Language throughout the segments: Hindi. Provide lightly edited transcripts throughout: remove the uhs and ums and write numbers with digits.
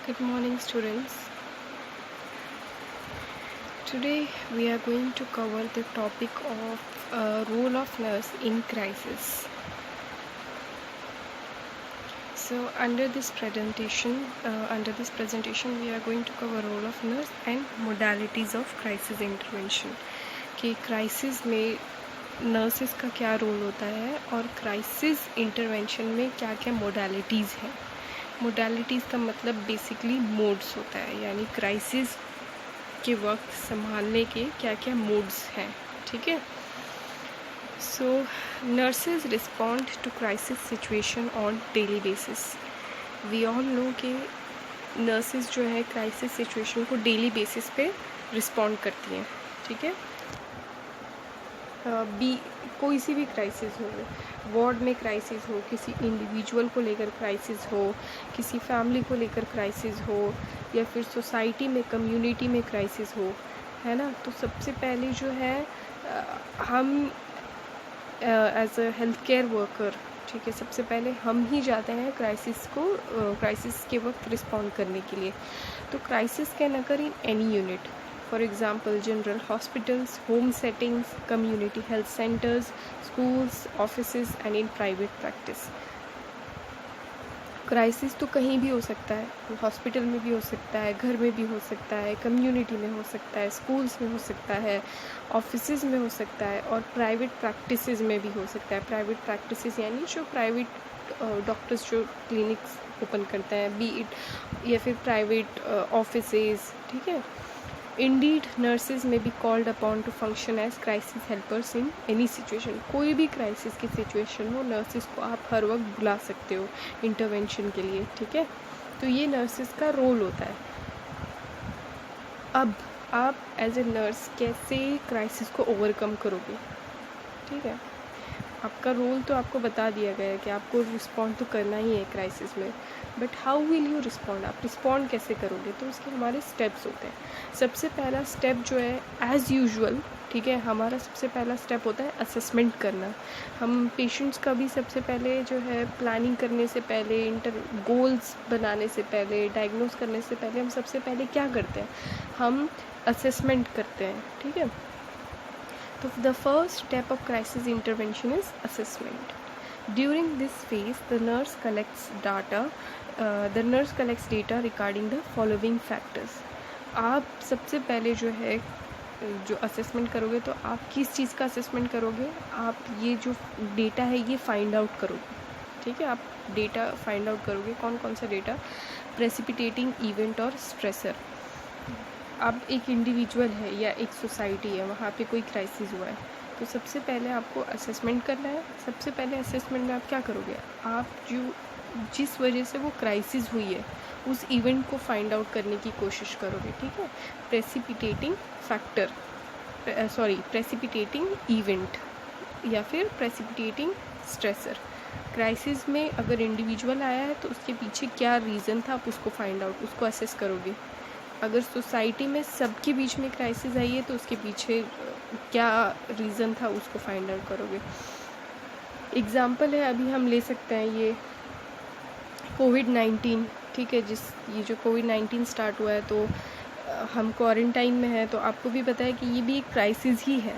Good morning, students. Today we are going to cover the topic of role of nurse in crisis. So, under this presentation, we are going to cover role of nurse and modalities of crisis intervention. कि crisis में nurses का क्या रोल होता है और crisis intervention में क्या क्या modalities हैं. मोडालिटीज़ का मतलब बेसिकली मोड्स होता है, यानी क्राइसिस के वक्त संभालने के क्या क्या मोड्स हैं. ठीक है. So nurses respond to crisis situation on daily basis. We all know कि नर्सेज जो है क्राइसिस सिचुएशन को डेली बेसिस पे रिस्पॉन्ड करती हैं. ठीक है. कोई सी भी क्राइसिस हो, वार्ड में क्राइसिस हो, किसी इंडिविजुअल को लेकर क्राइसिस हो, किसी फैमिली को लेकर क्राइसिस हो, या फिर सोसाइटी में, कम्युनिटी में क्राइसिस हो, है ना. तो सबसे पहले जो है हम as a health care worker, ठीक है, सबसे पहले हम ही जाते हैं क्राइसिस के वक्त रिस्पॉन्ड करने के लिए. तो crisis can occur in any unit. For example, general hospitals, home settings, community health centers, schools, offices and in private practice. Crisis तो कहीं भी हो सकता है. हॉस्पिटल में भी हो सकता है, घर में भी हो सकता है, कम्युनिटी में हो सकता है, स्कूल्स में हो सकता है, ऑफिसेज में हो सकता है और प्राइवेट प्रैक्टिसेस में भी हो सकता है. प्राइवेट प्रैक्टिसेस यानी जो प्राइवेट डॉक्टर्स जो क्लिनिक्स ओपन करते हैं, बी इट या फिर प्राइवेट ऑफिसेज. ठीक है. Indeed, nurses may be called upon to function as crisis helpers in any situation. कोई भी क्राइसिस की सिचुएशन हो, नर्सेज को आप हर वक्त बुला सकते हो इंटरवेंशन के लिए. ठीक है. तो ये नर्सेज का रोल होता है. अब आप एज ए नर्स कैसे क्राइसिस को ओवरकम करोगे. ठीक है. आपका रोल तो आपको बता दिया गया है कि आपको रिस्पॉन्ड तो करना ही है क्राइसिस में, but how will you respond. आप रिस्पॉन्ड कैसे करोगे. तो उसके हमारे स्टेप्स होते हैं. सबसे पहला स्टेप जो है एज़ यूजुअल, ठीक है, हमारा सबसे पहला स्टेप होता है असेसमेंट करना. हम पेशेंट्स का भी सबसे पहले जो है प्लानिंग करने से पहले, गोल्स बनाने से पहले, डायग्नोस करने से पहले हम सबसे पहले क्या करते हैं, हम असेसमेंट करते हैं. ठीक है. So the first step of crisis intervention is assessment. During this phase, the nurse collects data regarding the following factors. आप सबसे पहले जो है जो असेसमेंट करोगे, तो आप किस चीज़ का असेसमेंट करोगे. आप ये जो डेटा है ये फाइंड आउट करोगे. ठीक है. आप डेटा फाइंड आउट करोगे. कौन कौन सा डेटा. प्रेसिपिटेटिंग इवेंट और स्ट्रेसर. अब एक इंडिविजुअल है या एक सोसाइटी है, वहाँ पे कोई क्राइसिस हुआ है, तो सबसे पहले आपको असेसमेंट करना है. सबसे पहले असेसमेंट में आप क्या करोगे, आप जिस वजह से वो क्राइसिस हुई है उस इवेंट को फाइंड आउट करने की कोशिश करोगे. ठीक है. प्रेसिपिटेटिंग इवेंट या फिर प्रेसिपिटेटिंग स्ट्रेसर. क्राइसिस में अगर इंडिविजुअल आया है तो उसके पीछे क्या रीज़न था, आप उसको फाइंड आउट, उसको असेस करोगे. अगर सोसाइटी में सबके बीच में क्राइसिस आई है तो उसके पीछे क्या रीज़न था, उसको फाइंड आउट करोगे. एग्ज़ाम्पल है, अभी हम ले सकते हैं ये कोविड-19. ठीक है. ये जो कोविड-19 स्टार्ट हुआ है तो हम क्वारंटाइन में हैं, तो आपको भी पता है कि ये भी एक क्राइसिस ही है.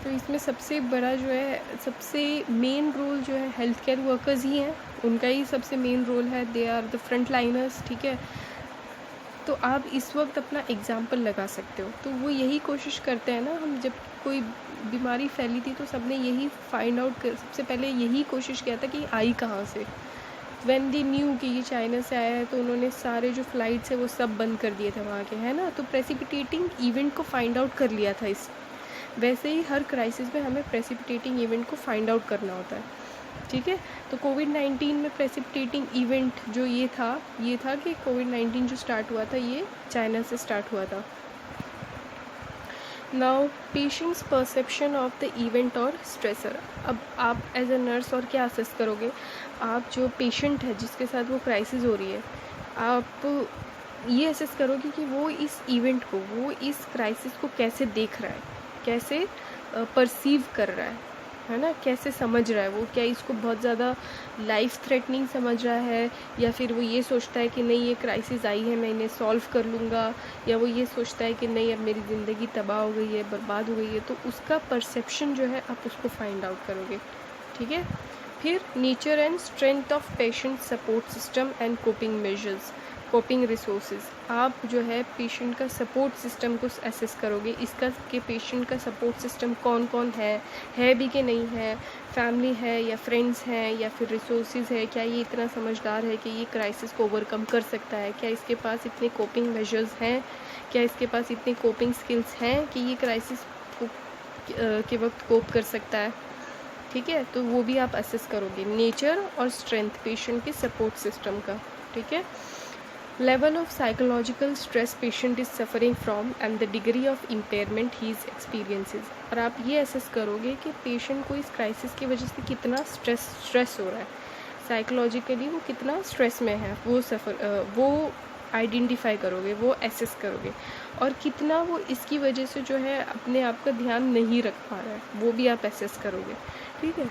तो इसमें सबसे बड़ा जो है, सबसे मेन रोल जो है हेल्थ केयर वर्कर्स ही हैं, उनका ही सबसे मेन रोल है. They are the front liners. ठीक है. तो आप इस वक्त अपना एग्ज़ाम्पल लगा सकते हो. तो वो यही कोशिश करते हैं ना, हम जब कोई बीमारी फैली थी तो सबने यही फाइंड आउट सबसे पहले यही कोशिश किया था कि आई कहाँ से. व्हेन दे न्यू कि ये चाइना से आया है तो उन्होंने सारे जो फ़्लाइट्स है वो सब बंद कर दिए थे वहाँ के, है ना. तो प्रेसिपिटेटिंग इवेंट को फाइंड आउट कर लिया था. वैसे ही हर क्राइसिस में हमें प्रेसिपिटेटिंग इवेंट को फाइंड आउट करना होता है. ठीक है. तो कोविड-19 में प्रेसिपिटेटिंग इवेंट जो ये था कि कोविड-19 जो स्टार्ट हुआ था ये चाइना से स्टार्ट हुआ था. Now patients perception of the event और स्ट्रेसर. अब आप एज अ नर्स और क्या असेस करोगे, आप जो पेशेंट है जिसके साथ वो क्राइसिस हो रही है, आप ये असेस करोगे कि वो इस इवेंट को, वो इस क्राइसिस को कैसे देख रहा है, कैसे परसीव कर रहा है. है ना, कैसे समझ रहा है वो, क्या इसको बहुत ज़्यादा लाइफ थ्रेटनिंग समझ रहा है, या फिर वो ये सोचता है कि नहीं ये क्राइसिस आई है मैं इन्हें सॉल्व कर लूँगा, या वो ये सोचता है कि नहीं अब मेरी ज़िंदगी तबाह हो गई है, बर्बाद हो गई है। तो उसका परसेप्शन जो है आप उसको फाइंड आउट करोगे, ठीक है। फिर nature and strength of patient support system and coping measures, coping resources. आप जो है पेशेंट का सपोर्ट सिस्टम को एसेस करोगे, इसका कि पेशेंट का सपोर्ट सिस्टम कौन कौन है भी कि नहीं है, फैमिली है या फ्रेंड्स हैं या फिर रिसोर्सेज है, क्या ये इतना समझदार है कि ये क्राइसिस को ओवरकम कर सकता है, क्या इसके पास इतने कोपिंग मेजर्स हैं, क्या इसके पास इतने कोपिंग स्किल्स हैं कि ये क्राइसिस के वक्त कोप कर सकता है, ठीक है। तो वो भी आप असेस करोगे, नेचर और स्ट्रेंथ पेशेंट के सपोर्ट सिस्टम का, ठीक है। Level of psychological stress patient is suffering from and the degree of impairment he is experiences. और आप ये असेस करोगे कि पेशेंट को इस क्राइसिस की वजह से कितना स्ट्रेस हो रहा है, साइकोलॉजिकली वो कितना स्ट्रेस में है, वो आइडेंटिफाई करोगे, वो एसेस करोगे, और कितना वो इसकी वजह से जो है अपने आप का ध्यान नहीं रख पा रहा है, वो भी आप एसेस करोगे, ठीक है।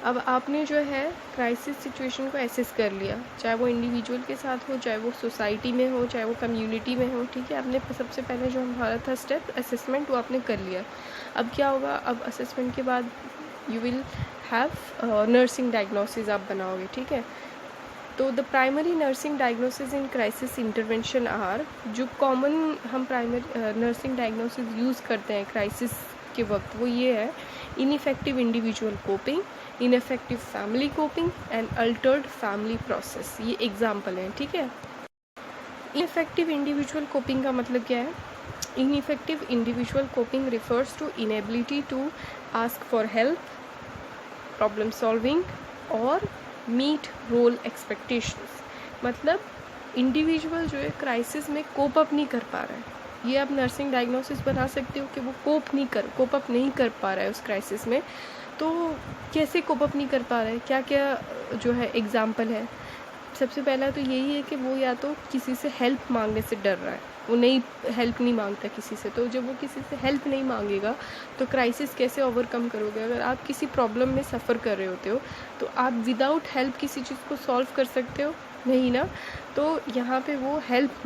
अब आपने जो है क्राइसिस सिचुएशन को एसेस कर लिया, चाहे वो इंडिविजुअल के साथ हो, चाहे वो सोसाइटी में हो, चाहे वो कम्युनिटी में हो, ठीक है। आपने सबसे पहले जो हमारा था स्टेप असेसमेंट, वो आपने कर लिया। अब क्या होगा, अब असेसमेंट के बाद you will have nursing diagnosis आप बनाओगे, ठीक है। तो the primary nursing diagnosis in crisis intervention are, जो कॉमन हम प्राइमरी नर्सिंग डायग्नोसिस यूज़ करते हैं क्राइसिस के वक्त, वो ये है ineffective individual coping, ineffective family coping and altered family process. ये एग्जाम्पल हैं, ठीक है। इनइफेक्टिव इंडिविजुअल कोपिंग का मतलब क्या है? Ineffective individual coping refers to inability to ask for help, problem solving और मीट रोल एक्सपेक्टेशंस। मतलब इंडिविजुअल जो है क्राइसिस में कोप अप नहीं कर पा रहा है, ये आप नर्सिंग डायग्नोसिस बना सकते हो कि वो कोप अप नहीं कर पा रहा है उस क्राइसिस में। तो कैसे कोप अप नहीं कर पा रहा है, क्या क्या जो है एग्जाम्पल है? सबसे पहला तो यही है कि वो या तो किसी से हेल्प मांगने से डर रहा है, वो हेल्प नहीं मांगता किसी से। तो जब वो किसी से हेल्प नहीं मांगेगा तो क्राइसिस कैसे ओवरकम करोगे? अगर आप किसी प्रॉब्लम में सफ़र कर रहे होते हो तो आप विदाउट हेल्प किसी चीज़ को सॉल्व कर सकते हो? नहीं ना। तो यहाँ पे वो हेल्प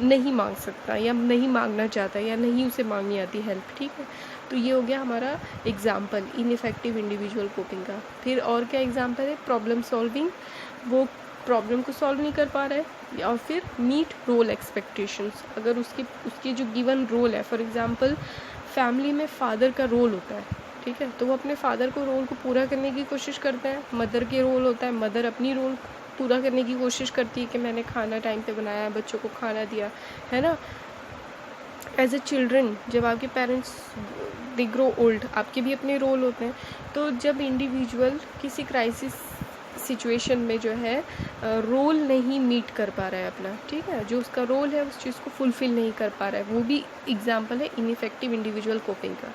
नहीं मांग सकता, या नहीं मांगना चाहता, या नहीं उसे मांगनी आती हेल्प, ठीक है। तो ये हो गया हमारा एग्जाम्पल इनइफेक्टिव इंडिविजुअल कोपिंग का। फिर और क्या एग्जाम्पल है? प्रॉब्लम सॉल्विंग, वो प्रॉब्लम को सॉल्व नहीं कर पा रहा है। और फिर मीट रोल एक्सपेक्टेशंस, अगर उसकी जो गिवन रोल है, फॉर एग्जांपल फैमिली में फादर का रोल होता है, ठीक है, तो वो अपने फादर को रोल को पूरा करने की कोशिश करता है। मदर के रोल होता है, मदर अपनी रोल पूरा करने की कोशिश करती है कि मैंने खाना टाइम पे बनाया, बच्चों को खाना दिया, है ना। एज ए चिल्ड्रन, जब आपके पेरेंट्स दे ग्रो ओल्ड, आपके भी अपने रोल होते हैं। तो जब इंडिविजुअल किसी क्राइसिस सिचुएशन में जो है रोल नहीं मीट कर पा रहा है अपना, ठीक है, जो उसका रोल है उस चीज़ को फुलफ़िल नहीं कर पा रहा है, वो भी एग्जाम्पल है इनइफेक्टिव इंडिविजुअल कोपिंग का।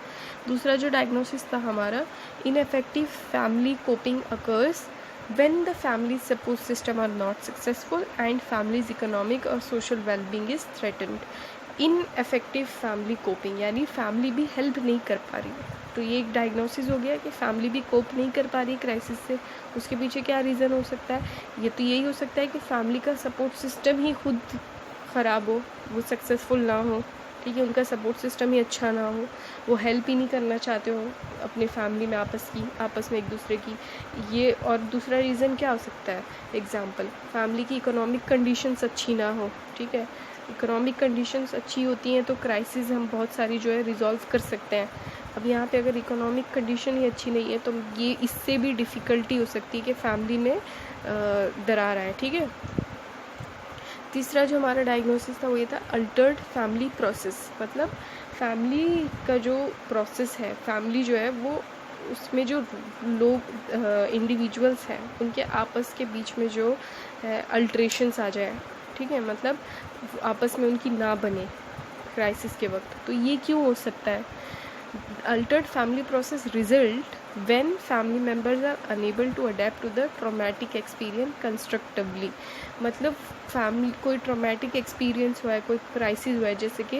दूसरा जो डायग्नोसिस था हमारा, ineffective family coping occurs when the family support system are not successful and family's economic or social well-being is threatened. Ineffective family coping, यानी फैमिली भी हेल्प नहीं कर पा रही है। तो ये एक डायग्नोसिस हो गया कि फैमिली भी कोप नहीं कर पा रही क्राइसिस से। उसके पीछे क्या रीज़न हो सकता है? ये तो यही हो सकता है कि फैमिली का सपोर्ट सिस्टम ही खुद ख़राब हो, वो सक्सेसफुल ना हो, ठीक है, उनका सपोर्ट सिस्टम ही अच्छा ना हो, वो हेल्प ही नहीं करना चाहते हो अपनी फैमिली में आपस में एक दूसरे की। ये और दूसरा रीज़न क्या हो सकता है? एग्जाम्पल, फैमिली की इकोनॉमिक कंडीशंस अच्छी ना हो, ठीक है। इकोनॉमिक कंडीशंस अच्छी होती हैं तो क्राइसिस हम बहुत सारी जो है रिजॉल्व कर सकते हैं। अब यहाँ पे अगर इकोनॉमिक कंडीशन ही अच्छी नहीं है तो ये इससे भी डिफ़िकल्टी हो सकती है कि फैमिली में दरार आए, ठीक है। तीसरा जो हमारा डायग्नोसिस था वो ये था अल्टर्ड फैमिली प्रोसेस। मतलब फैमिली का जो प्रोसेस है, फैमिली जो है वो उसमें जो लोग इंडिविजुअल्स हैं उनके आपस के बीच में जो है अल्ट्रेशंस आ जाए, ठीक है, मतलब आपस में उनकी ना बने क्राइसिस के वक्त। तो ये क्यों हो सकता है? Altered family process result when family members are unable to adapt to the traumatic experience constructively। मतलब फैमिली कोई ट्रॉमेटिक एक्सपीरियंस हुआ है, कोई क्राइसिस हुआ है, जैसे कि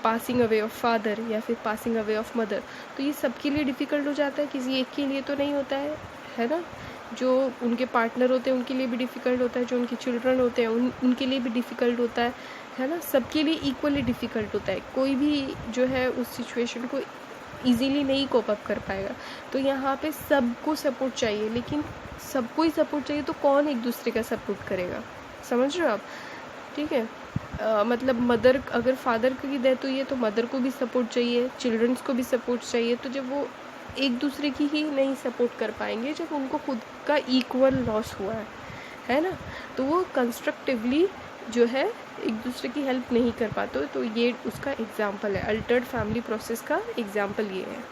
पासिंग अवे ऑफ फादर या फिर पासिंग अवे ऑफ मदर, तो ये सबके लिए डिफ़िकल्ट हो जाता है, किसी एक के लिए तो नहीं होता है ना। जो उनके पार्टनर होते हैं उनके लिए भी डिफ़िकल्ट होता है, जो उनके चिल्ड्रन होते हैं उनके लिए भी डिफ़िकल्ट होता है ना। सबके लिए इक्वली डिफ़िकल्ट होता है, कोई भी जो है उस सिचुएशन को ईज़िली नहीं कोप अप कर पाएगा। तो यहाँ पे सबको सपोर्ट चाहिए, लेकिन सबको ही सपोर्ट चाहिए तो कौन एक दूसरे का सपोर्ट करेगा, समझ रहे हो आप? ठीक है, मतलब मदर, अगर फादर की डेथ हुई है तो मदर को भी सपोर्ट चाहिए, चिल्ड्रंस को भी सपोर्ट चाहिए। तो जब वो एक दूसरे की ही नहीं सपोर्ट कर पाएंगे, जब उनको खुद का इक्वल लॉस हुआ है ना, तो वो कंस्ट्रक्टिवली जो है एक दूसरे की हेल्प नहीं कर पाते। तो ये उसका एग्जाम्पल है, अल्टर्ड फैमिली प्रोसेस का एग्जाम्पल ये है।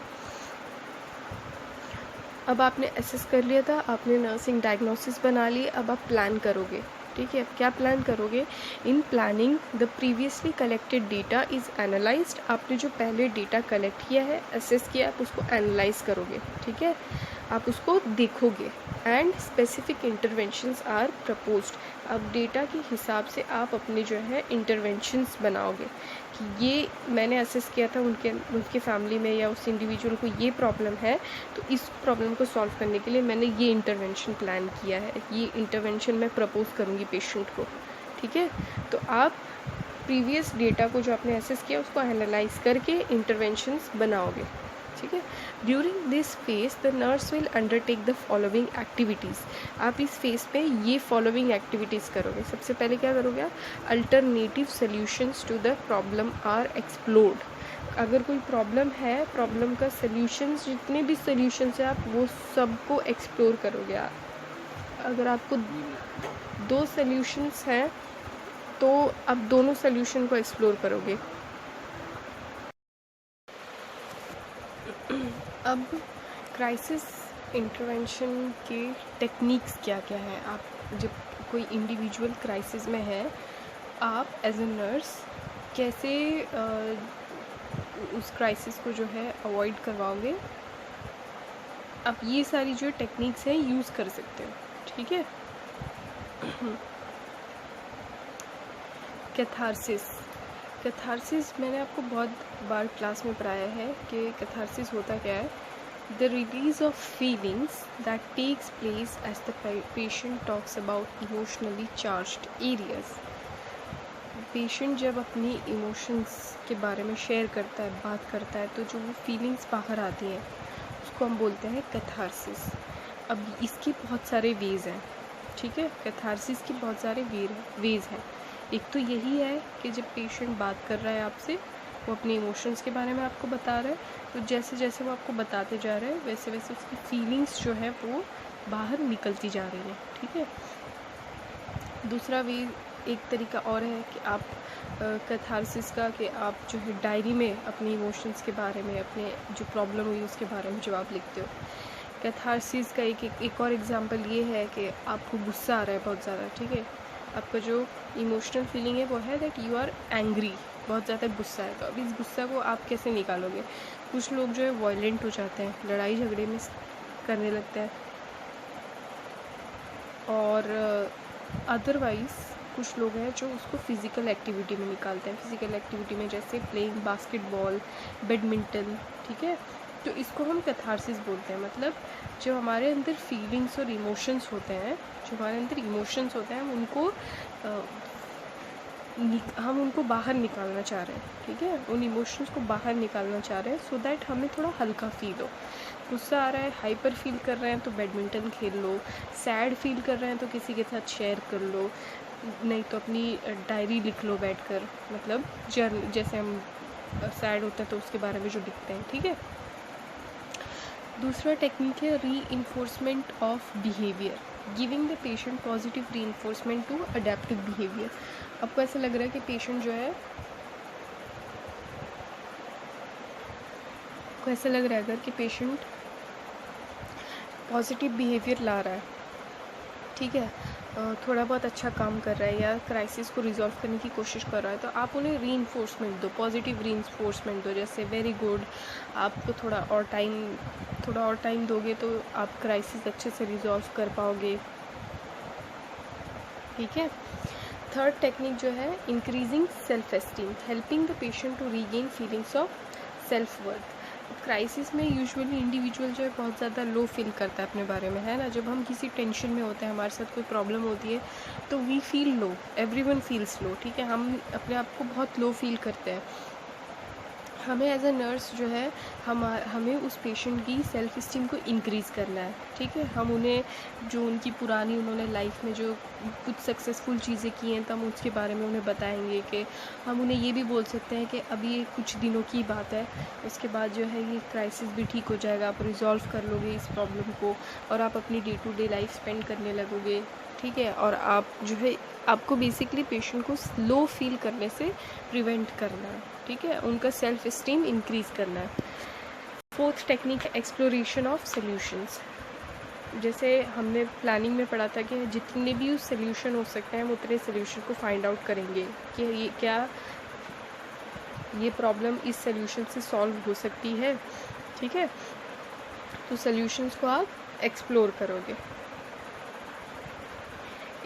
अब आपने असेस कर लिया था, आपने नर्सिंग डायग्नोसिस बना ली, अब आप प्लान करोगे। ठीक है, क्या प्लान करोगे? In planning the previously collected data is analysed. आपने जो पहले डेटा कलेक्ट किया है, असेस किया, आप उसको एनालाइज करोगे। ठीक है, आप उसको देखोगे and specific interventions are proposed. अब डेटा के हिसाब से आप अपने जो है इंटरवेंशंस बनाओगे कि ये मैंने असेस किया था उनके फैमिली में या उस इंडिविजुअल को ये प्रॉब्लम है, तो इस प्रॉब्लम को सॉल्व करने के लिए मैंने ये इंटरवेंशन प्लान किया है, ये इंटरवेंशन मैं प्रपोज करूँगी पेशेंट को। ठीक है, तो आप प्रीवियस डेटा को जो आपने असेस किया उसको एनालाइज करके इंटरवेंशंस बनाओगे। ठीक है, during this phase the nurse will undertake the following activities. आप इस फेज पे ये फॉलोइंग एक्टिविटीज़ करोगे। सबसे पहले क्या करोगे आप? Alternative solutions to the problem are explored. अगर कोई प्रॉब्लम है, प्रॉब्लम का सोल्यूशंस, जितने भी सोल्यूशंस हैं आप वो सबको एक्सप्लोर करोगे। अगर आपको 2 सोल्यूशंस हैं तो आप दोनों सोल्यूशन को एक्सप्लोर करोगे। अब क्राइसिस इंटरवेंशन के टेक्निक्स क्या क्या हैं? आप जब कोई इंडिविजुअल क्राइसिस में है, आप एज ए नर्स कैसे उस क्राइसिस को जो है अवॉइड करवाओगे? आप ये सारी जो टेक्निक्स हैं यूज़ कर सकते हो। ठीक है, कैथारसिस मैंने आपको बहुत बार क्लास में पढ़ाया है कि कैथारसिस होता क्या है। The release of feelings that takes place as the patient talks about emotionally charged areas. Patient जब अपनी इमोशंस के बारे में शेयर करता है, बात करता है, तो जो वो फीलिंग्स बाहर आती हैं उसको हम बोलते हैं कैथारसिस। अब इसके बहुत सारे वेज हैं। ठीक है, कैथारसिस की बहुत सारे वेज हैं। एक तो यही है कि जब पेशेंट बात कर रहा है आपसे, वो अपने इमोशंस के बारे में आपको बता रहा है, तो जैसे जैसे वो आपको बताते जा रहे हैं वैसे वैसे उसकी फीलिंग्स जो है वो बाहर निकलती जा रही हैं। ठीक है, दूसरा वे एक तरीका और है कि आप कैथारसिस का कि आप जो है डायरी में अपने इमोशंस के बारे में, अपने जो प्रॉब्लम हुई उसके बारे में जब आप लिखते हो। कैथारसिस का एक और एग्जांपल ये है कि आपको गुस्सा आ रहा है बहुत ज़्यादा। ठीक है, आपका जो इमोशनल फीलिंग है वो है दैट यू आर एंग्री, बहुत ज़्यादा गुस्सा है। तो अब इस गुस्सा को आप कैसे निकालोगे? कुछ लोग जो है वायलेंट हो जाते हैं, लड़ाई झगड़े में करने लगते हैं, और अदरवाइज़ कुछ लोग हैं जो उसको फ़िज़िकल एक्टिविटी में निकालते हैं। फ़िज़िकल एक्टिविटी में जैसे प्लेइंग बास्केटबॉल, बैडमिंटन। ठीक है, तो इसको हम कैथारसिस बोलते हैं। मतलब जो हमारे अंदर फीलिंग्स और इमोशंस होते हैं, हम उनको बाहर निकालना चाह रहे हैं। ठीक है, उन इमोशंस को बाहर निकालना चाह रहे हैं सो दैट हमें थोड़ा हल्का फील हो। गुस्सा आ रहा है, हाइपर फील कर रहे हैं तो बैडमिंटन खेल लो, सैड फील कर रहे हैं तो किसी के साथ शेयर कर लो, नहीं तो अपनी डायरी लिख लो बैठकर। मतलब जैसे हम सैड होते हैं तो उसके बारे में जो लिखते हैं। ठीक है, दूसरा टेक्निक है reinforcement of behaviour, giving the patient positive reinforcement to adaptive behaviour. आपको ऐसा लग रहा है कि पेशेंट जो है, आपको ऐसा लग रहा है अगर कि पेशेंट पॉजिटिव बिहेवियर ला रहा है, ठीक है, थोड़ा बहुत अच्छा काम कर रहा है या क्राइसिस को रिजॉल्व करने की कोशिश कर रहा है, तो आप उन्हें रीइंफोर्समेंट दो, पॉजिटिव रीइंफोर्समेंट दो। जैसे वेरी गुड, आपको थोड़ा और टाइम दोगे तो आप क्राइसिस अच्छे से रिजॉल्व कर पाओगे। ठीक है, थर्ड टेक्निक जो है increasing self esteem, helping the patient to regain feelings of self worth. Crisis में यूजुअली इंडिविजुअल जो है बहुत ज़्यादा लो फील करता है अपने बारे में, है ना। जब हम किसी टेंशन में होते हैं, हमारे साथ कोई प्रॉब्लम होती है, तो we feel low, everyone feels low, ठीक है। हम अपने आप को बहुत लो फील करते हैं। हमें एज अ नर्स जो है हमें उस पेशेंट की सेल्फ इस्टीम को इंक्रीज़ करना है, ठीक है। हम उन्हें जो उनकी पुरानी उन्होंने लाइफ में जो कुछ सक्सेसफुल चीज़ें की हैं, तो हम उसके बारे में उन्हें बताएंगे। कि हम उन्हें ये भी बोल सकते हैं कि अभी ये कुछ दिनों की बात है, उसके बाद जो है ये क्राइसिस भी ठीक हो जाएगा, आप रिजॉल्व कर लोगे इस प्रॉब्लम को और आप अपनी day to day life spend करने लगोगे, ठीक है। और आप जो है आपको बेसिकली पेशेंट को लो फील करने से प्रिवेंट करना है, ठीक है, उनका सेल्फ इस्टीम इंक्रीज़ करना है। फोर्थ टेक्निक है एक्सप्लोरेशन ऑफ सॉल्यूशंस। जैसे हमने प्लानिंग में पढ़ा था कि जितने भी सॉल्यूशन हो सकते हैं हम उतने सॉल्यूशन को फाइंड आउट करेंगे कि ये क्या ये प्रॉब्लम इस सॉल्यूशन से सॉल्व हो सकती है, ठीक है। तो सॉल्यूशंस को आप एक्सप्लोर करोगे।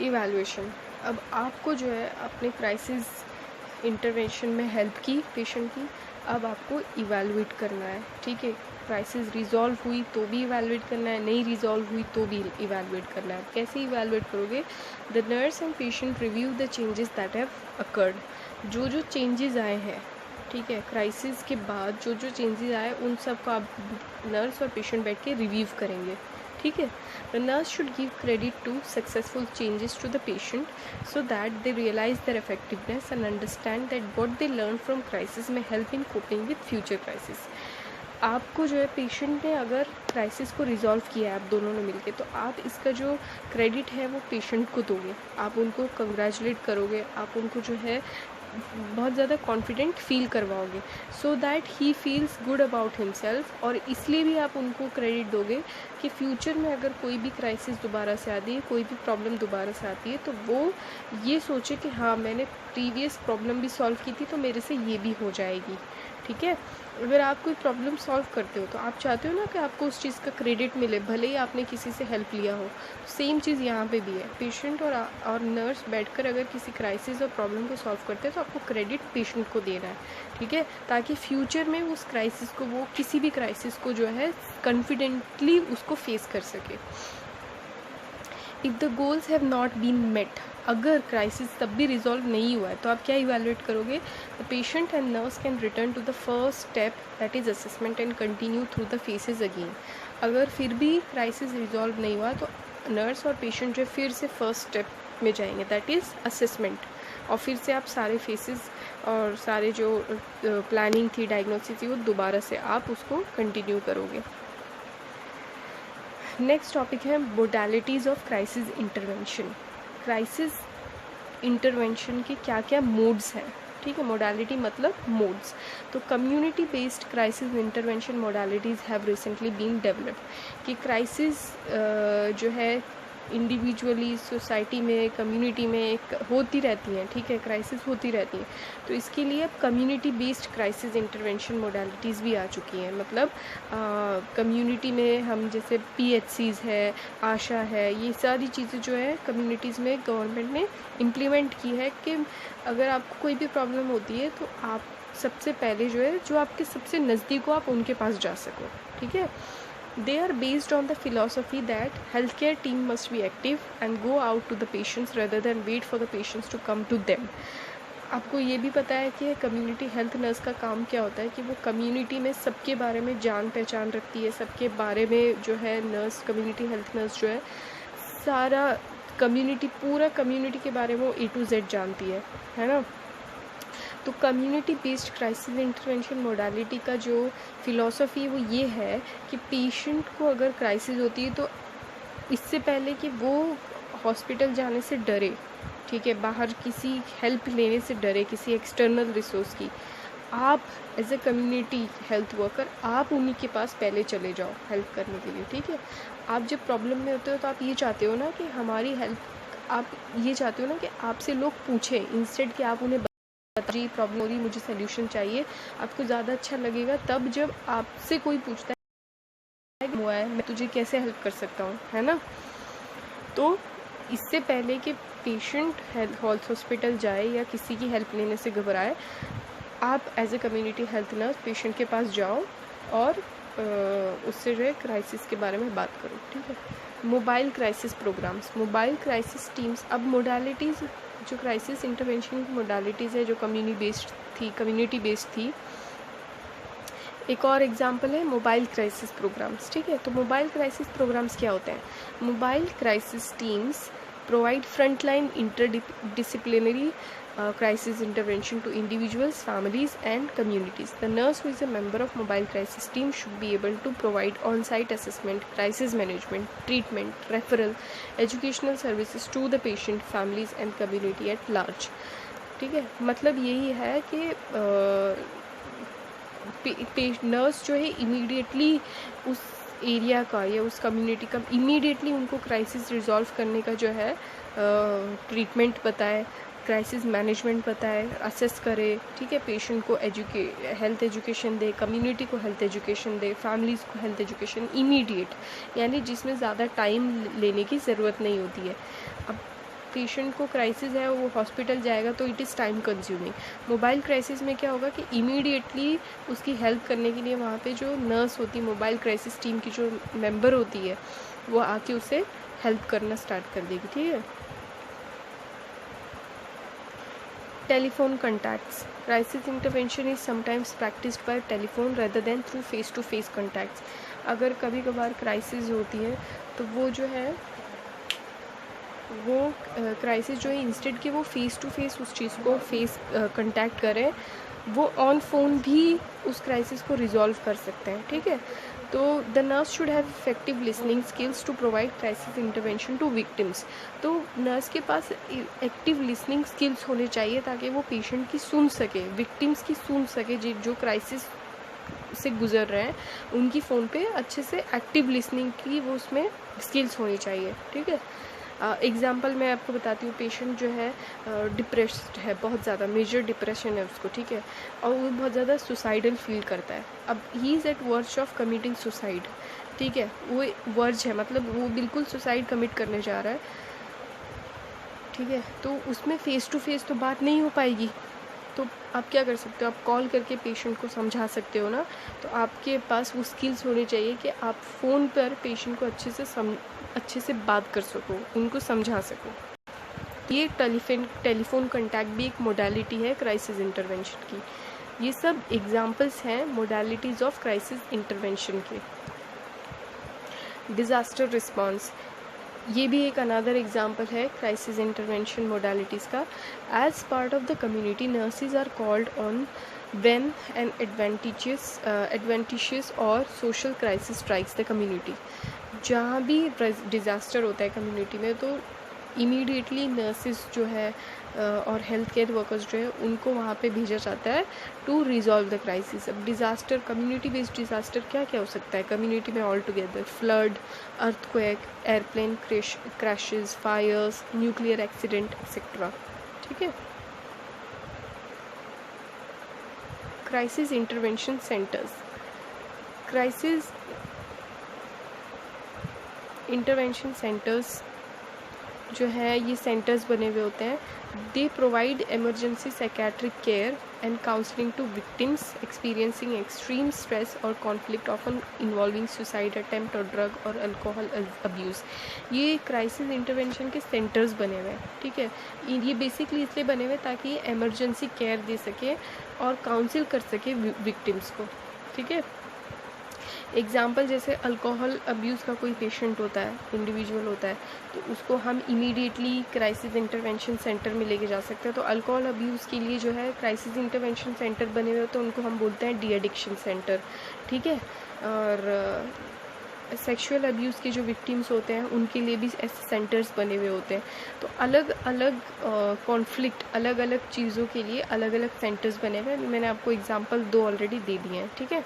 इवैल्यूएशन, अब आपको जो है अपने क्राइसिस इंटरवेंशन में हेल्प की पेशेंट की, अब आपको इवैल्यूएट करना है, ठीक है। क्राइसिस रिजॉल्व हुई तो भी इवैल्यूएट करना है, नहीं रिजॉल्व हुई तो भी इवैल्यूएट करना है। कैसे इवैल्यूएट करोगे? The nurse and patient review the changes that have occurred. जो जो चेंजेस आए हैं, ठीक है, क्राइसिस के बाद जो जो चेंजेस आए उन सब को आप नर्स और पेशेंट बैठ के रिव्यू करेंगे, ठीक है। The nurse should give credit to successful changes to the patient so that they realize their effectiveness and understand that what they learn from crisis may help in coping with future crisis. आपको जो है पेशेंट ने अगर क्राइसिस को रिजॉल्व किया है आप दोनों ने मिलके, तो आप इसका जो क्रेडिट है वो पेशेंट को दोगे, आप उनको कंग्रेचुलेट करोगे, आप उनको जो है बहुत ज़्यादा कॉन्फिडेंट फील करवाओगे so that he feels good about himself. और इसलिए भी आप उनको क्रेडिट दोगे कि फ्यूचर में अगर कोई भी क्राइसिस दोबारा से आती है, कोई भी प्रॉब्लम दोबारा से आती है, तो वो ये सोचे कि हाँ मैंने प्रीवियस प्रॉब्लम भी सॉल्व की थी तो मेरे से ये भी हो जाएगी, ठीक है। अगर आप कोई प्रॉब्लम सॉल्व करते हो तो आप चाहते हो ना कि आपको उस चीज़ का क्रेडिट मिले, भले ही आपने किसी से हेल्प लिया हो। सेम चीज़ यहाँ पे भी है, पेशेंट और नर्स बैठकर अगर किसी क्राइसिस और प्रॉब्लम को सॉल्व करते हैं तो आपको क्रेडिट पेशेंट को देना है, ठीक है, ताकि फ्यूचर में उस क्राइसिस को, वो किसी भी क्राइसिस को जो है कॉन्फिडेंटली उसको फेस कर सके। If the goals have not been met, अगर क्राइसिस तब भी रिजॉल्व नहीं हुआ है तो आप क्या इवैल्यूएट करोगे? The patient and nurse can return to the first step that is assessment and continue through the phases again. अगर फिर भी क्राइसिस रिजॉल्व नहीं हुआ तो नर्स और पेशेंट जो फिर से फर्स्ट स्टेप में जाएंगे, दैट इज़ असेसमेंट, और फिर से आप सारे फेसेस और सारे जो प्लानिंग थी, डायग्नोसिस थी, वो दोबारा से आप उसको कंटिन्यू करोगे। नेक्स्ट टॉपिक है modalities of crisis intervention. Crisis intervention के क्या क्या मोड्स हैं, ठीक है। मोडालिटी मतलब मोड्स। तो community based crisis intervention modalities have recently been developed. कि क्राइसिस जो है इंडिविजुअली, सोसाइटी में, कम्युनिटी में होती रहती हैं, ठीक है, क्राइसिस होती रहती हैं। तो इसके लिए अब community based crisis intervention modalities भी आ चुकी हैं। मतलब कम्युनिटी में हम जैसे PHCs है, आशा है, ये सारी चीज़ें जो है कम्युनिटीज़ में गवर्नमेंट ने इम्प्लीमेंट की है कि अगर आपको कोई भी प्रॉब्लम होती है तो आप सबसे पहले जो है, जो आपके सबसे नज़दीक हो, आप उनके पास जा सको, ठीक है। They are based on the philosophy that healthcare team must be active and go out to the patients rather than wait for the patients to come to them. आपको ये भी पता है कि कम्युनिटी हेल्थ नर्स का काम क्या होता है कि वो कम्युनिटी में सबके बारे में जान पहचान रखती है, सबके बारे में जो है नर्स, कम्युनिटी हेल्थ नर्स जो है सारा कम्युनिटी, पूरा कम्युनिटी के बारे में वो A to Z जानती है ना। तो community based crisis intervention modality का जो फिलॉसफी वो ये है कि पेशेंट को अगर क्राइसिस होती है तो इससे पहले कि वो हॉस्पिटल जाने से डरे, ठीक है, बाहर किसी हेल्प लेने से डरे, किसी एक्सटर्नल रिसोर्स की, आप as a community health worker आप उन्हीं के पास पहले चले जाओ हेल्प करने के लिए, ठीक है। आप जब प्रॉब्लम में होते हो तो आप ये चाहते हो ना कि हमारी हेल्प, आप ये चाहते हो ना कि आपसे लोग पूछें, इंस्टेड कि आप उन्हें जी प्रॉब्लम हो रही, मुझे सोल्यूशन चाहिए। आपको ज़्यादा अच्छा लगेगा तब जब आपसे कोई पूछता है हुआ है, मैं तुझे कैसे हेल्प कर सकता हूँ, है ना। तो इससे पहले कि पेशेंट हेल्थ हॉस्पिटल जाए या किसी की हेल्प लेने से घबराए, आप as a community health nurse patient के पास जाओ और उससे जो है क्राइसिस के बारे में बात करो, ठीक है। Mobile crisis programmes, mobile crisis teams, अब मोडालिटीज़ जो क्राइसिस इंटरवेंशन की मोडालिटीज़ है जो कम्युनिटी बेस्ड थी। एक और एग्जांपल है मोबाइल क्राइसिस प्रोग्राम्स, ठीक है। तो मोबाइल क्राइसिस प्रोग्राम्स क्या होते हैं? Mobile crisis teams provide frontline interdisciplinary crisis intervention to individuals, families and communities. The nurse who is a member of mobile crisis team should be able to provide on-site assessment, crisis management, treatment, referral, educational services to the patient, families and community at large. ठीक है, मतलब यही है कि नर्स जो है इमीडिएटली उस एरिया का या उस कम्युनिटी का इमीडिएटली उनको क्राइसिस रिजॉल्व करने का जो है ट्रीटमेंट बताए, क्राइसिस मैनेजमेंट बताए, असेस करे, ठीक है। पेशेंट को हेल्थ एजुकेशन दे, कम्युनिटी को हेल्थ एजुकेशन दे, फैमिलीज़ को हेल्थ एजुकेशन इमीडिएट, यानी जिसमें ज़्यादा टाइम लेने की ज़रूरत नहीं होती है। अब पेशेंट को क्राइसिस है, वो हॉस्पिटल जाएगा तो it is time consuming. Mobile crisis में क्या होगा कि इमीडिएटली उसकी हेल्प करने के लिए वहाँ पे जो नर्स होती है, मोबाइल क्राइसिस टीम की जो मेंबर होती है, वो आके उसे हेल्प करना स्टार्ट कर देगी, ठीक है। Telephone contacts, crisis intervention is sometimes practised by telephone rather than through face to face contacts. अगर कभी कभार क्राइसिस होती है तो वो जो है वो क्राइसिस जो है इंस्टेड कि वो फेस टू फेस उस चीज़ को कांटेक्ट करें, वो ऑन फोन भी उस क्राइसिस को रिजॉल्व कर सकते हैं, ठीक है। तो the nurse should have effective listening skills to provide crisis intervention to victims. तो नर्स के पास एक्टिव लिसनिंग स्किल्स होने चाहिए ताकि वो पेशेंट की सुन सके, विक्टिम्स की सुन सके, जो क्राइसिस से गुजर रहे हैं उनकी फ़ोन पे अच्छे से एक्टिव लिसनिंग की वो उसमें स्किल्स होनी चाहिए, ठीक है। एग्ज़ाम्पल मैं आपको बताती हूँ। पेशेंट जो है डिप्रेस्ड है, बहुत ज़्यादा मेजर डिप्रेशन है उसको, ठीक है, और वो बहुत ज़्यादा सुसाइडल फील करता है। अब he is at verge of committing suicide, ठीक है, वो वर्ज है, मतलब वो बिल्कुल सुसाइड कमिट करने जा रहा है, ठीक है। तो उसमें फ़ेस टू फेस तो बात नहीं हो पाएगी, तो आप क्या कर सकते हो, आप कॉल करके पेशेंट को समझा सकते हो ना। तो आपके पास वो स्किल्स होनी चाहिए कि आप फ़ोन पर पेशेंट को अच्छे से बात कर सको, उनको समझा सको। ये टेलीफोन कॉन्टैक्ट भी एक मोडालिटी है क्राइसिस इंटरवेंशन की। ये सब एग्जांपल्स हैं मोडालिटीज़ ऑफ क्राइसिस इंटरवेंशन के। डिज़ास्टर रिस्पॉन्स, ये भी एक अनदर एग्जाम्पल है क्राइसिस इंटरवेंशन मोडालिटीज़ का। As part of the community, nurses are called on when an adventitious और social crisis strikes the community. जहाँ भी डिज़ास्टर होता है कम्युनिटी में तो इमीडिएटली नर्सेज जो है और हेल्थ केयर वर्कर्स जो है उनको वहाँ पे भेजा जाता है टू रिजॉल्व द क्राइसिस। अब डिज़ास्टर, कम्युनिटी बेस्ड डिज़ास्टर क्या क्या हो सकता है कम्युनिटी में all together? Flood, earthquake, airplane crashes, fires, nuclear accident etcetera, ठीक है। Crisis intervention centres, crisis intervention centres जो है ये सेंटर्स बने हुए होते हैं। They provide emergency psychiatric care and counselling to victims experiencing extreme stress और conflict often involving suicide attempt और ड्रग और अल्कोहल अब्यूज़। ये क्राइसिस इंटरवेंशन के सेंटर्स बने हुए हैं, ठीक है। ये बेसिकली इसलिए बने हुए ताकि ये एमरजेंसी केयर दे सके और काउंसिल कर सके विक्टिम्स को, ठीक है। एग्ज़ाम्पल जैसे अल्कोहल अब्यूज़ का कोई पेशेंट होता है, इंडिविजुअल होता है, तो उसको हम इमीडिएटली क्राइसिस इंटरवेंशन सेंटर में लेके जा सकते हैं। तो अल्कोहल अब्यूज़ के लिए जो है क्राइसिस इंटरवेंशन सेंटर बने हुए तो उनको हम बोलते हैं डी एडिक्शन सेंटर, ठीक है। और सेक्सुअल अब्यूज़ के जो विक्टिम्स होते हैं उनके लिए भी ऐसे सेंटर्स बने हुए होते हैं। तो अलग अलग कॉन्फ्लिक्ट, अलग अलग चीज़ों के लिए अलग अलग सेंटर्स बने हुए हैं। मैंने आपको एग्जांपल 2 ऑलरेडी दे दिए हैं, ठीक है।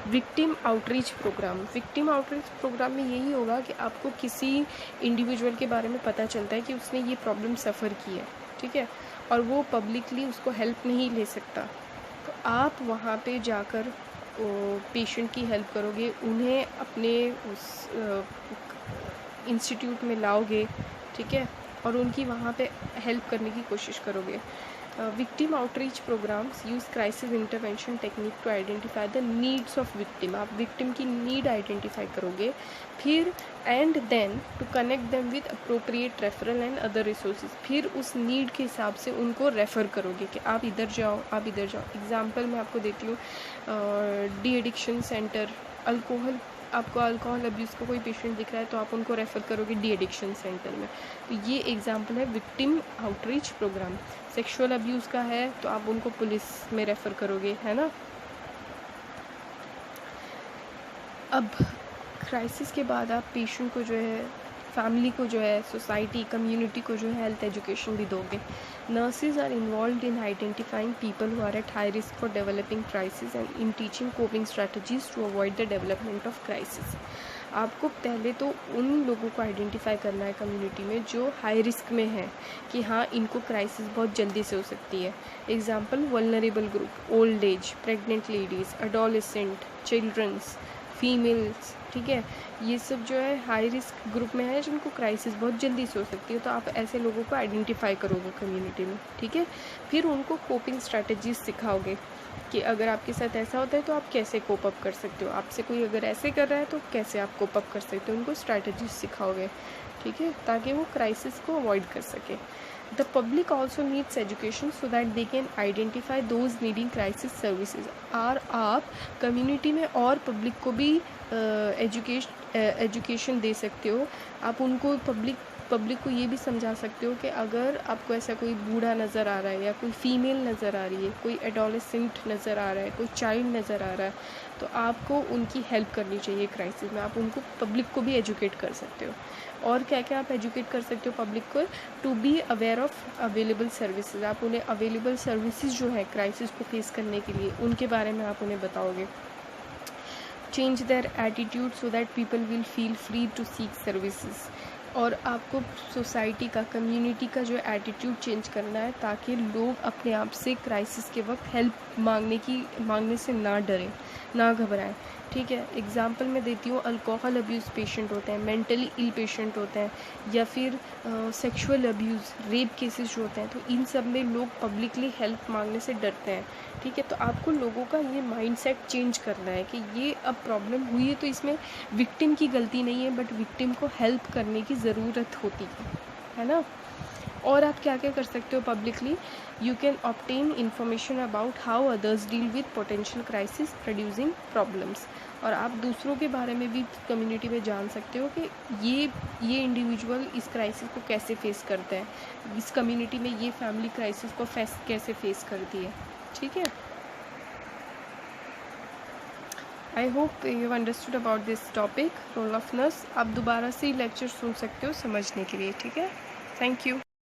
Victim outreach programme, victim outreach programme में यही होगा कि आपको किसी इंडिविजुअल के बारे में पता चलता है कि उसने ये प्रॉब्लम सफ़र की है, ठीक है, और वो पब्लिकली उसको हेल्प नहीं ले सकता, तो आप वहाँ पे जाकर पेशेंट की हेल्प करोगे, उन्हें अपने उस इंस्टीट्यूट में लाओगे, ठीक है, और उनकी वहाँ पे हेल्प करने की कोशिश करोगे। Victim outreach programmes use crisis intervention technique to identify the needs of victim. आप विक्टिम की नीड आइडेंटिफाई करोगे, फिर and then to connect them with appropriate referral and other resources. फिर उस नीड के हिसाब से उनको रेफ़र करोगे कि आप इधर जाओ, आप इधर जाओ। एग्जाम्पल मैं आपको देती हूँ, डी एडिक्शन सेंटर, अल्कोहल, आपको अल्कोहल अब्यूज़ का कोई पेशेंट दिख रहा है तो आप उनको रेफ़र करोगे डी एडिक्शन सेंटर में। तो ये एग्जांपल है victim outreach programme. Sexual abuse का है तो आप उनको पुलिस में रेफ़र करोगे, है ना। अब क्राइसिस के बाद आप पेशेंट को जो है, फैमिली को जो है, सोसाइटी, कम्युनिटी को जो है हेल्थ एजुकेशन भी दोगे। Nurses are involve in identifying people who are at high risk for developing crisis and in teaching coping strategies to avoid the development of crisis. आपको पहले तो उन लोगों को आइडेंटिफाई करना है कम्युनिटी में जो हाई रिस्क में है कि हाँ इनको क्राइसिस बहुत जल्दी से हो सकती है। Example, vulnerable group, old age, pregnant ladies, adolescent, childrens, females, ठीक है। ये सब जो है हाई रिस्क ग्रुप में है जिनको क्राइसिस बहुत जल्दी से हो सकती है। तो आप ऐसे लोगों को आइडेंटिफाई करोगे कम्युनिटी में, ठीक है। फिर उनको कोपिंग स्ट्रैटेजीज सिखाओगे कि अगर आपके साथ ऐसा होता है तो आप कैसे कोप अप कर सकते हो, आपसे कोई अगर ऐसे कर रहा है तो कैसे आप कोप अप कर सकते हो, उनको स्ट्रैटेजीज सिखाओगे, ठीक है, ताकि वो क्राइसिस को अवॉइड कर सके। The public also needs education so that they can identify those needing crisis services. और आप कम्युनिटी में और पब्लिक को भी एजुकेशन दे सकते हो। आप उनको पब्लिक को ये भी समझा सकते हो कि अगर आपको ऐसा कोई बूढ़ा नज़र आ रहा है या कोई फीमेल नज़र आ रही है, कोई एडोलेसेंट नज़र आ रहा है, कोई चाइल्ड नज़र आ रहा है, तो आपको उनकी हेल्प करनी चाहिए क्राइसिस में। आप उनको, पब्लिक को भी एजुकेट कर सकते हो। और क्या क्या आप एजुकेट कर सकते हो पब्लिक को? To be aware of available services. आप उन्हें अवेलेबल सर्विसेज जो है क्राइसिस को फेस करने के लिए, उनके बारे में आप उन्हें बताओगे। Change their attitude so that people will feel free to seek services. और आपको सोसाइटी का, कम्युनिटी का जो एटीट्यूड चेंज करना है ताकि लोग अपने आप से क्राइसिस के वक्त हेल्प मांगने से ना डरें, ना घबराएं, ठीक है। एग्जाम्पल मैं देती हूँ, अल्कोहल अब्यूज़ पेशेंट होते हैं, मेंटली इल पेशेंट होते हैं, या फिर सेक्सुअल अब्यूज़, रेप केसेस जो होते हैं, तो इन सब में लोग पब्लिकली हेल्प मांगने से डरते हैं, ठीक है। तो आपको लोगों का ये माइंडसेट चेंज करना है कि ये अब प्रॉब्लम हुई है तो इसमें विक्टिम की गलती नहीं है, बट विक्टिम को हेल्प करने की ज़रूरत होती है ना। और आप क्या क्या कर सकते हो publicly? You can obtain information about how others deal with potential crisis producing problems. और आप दूसरों के बारे में भी कम्युनिटी में जान सकते हो कि ये इंडिविजुअल इस क्राइसिस को कैसे फेस करता है, इस कम्युनिटी में ये फैमिली क्राइसिस को कैसे फेस करती है, ठीक है। I hope you have understood about this topic, role of nurse. आप दोबारा से लेक्चर सुन सकते हो समझने के लिए, ठीक है। Thank you.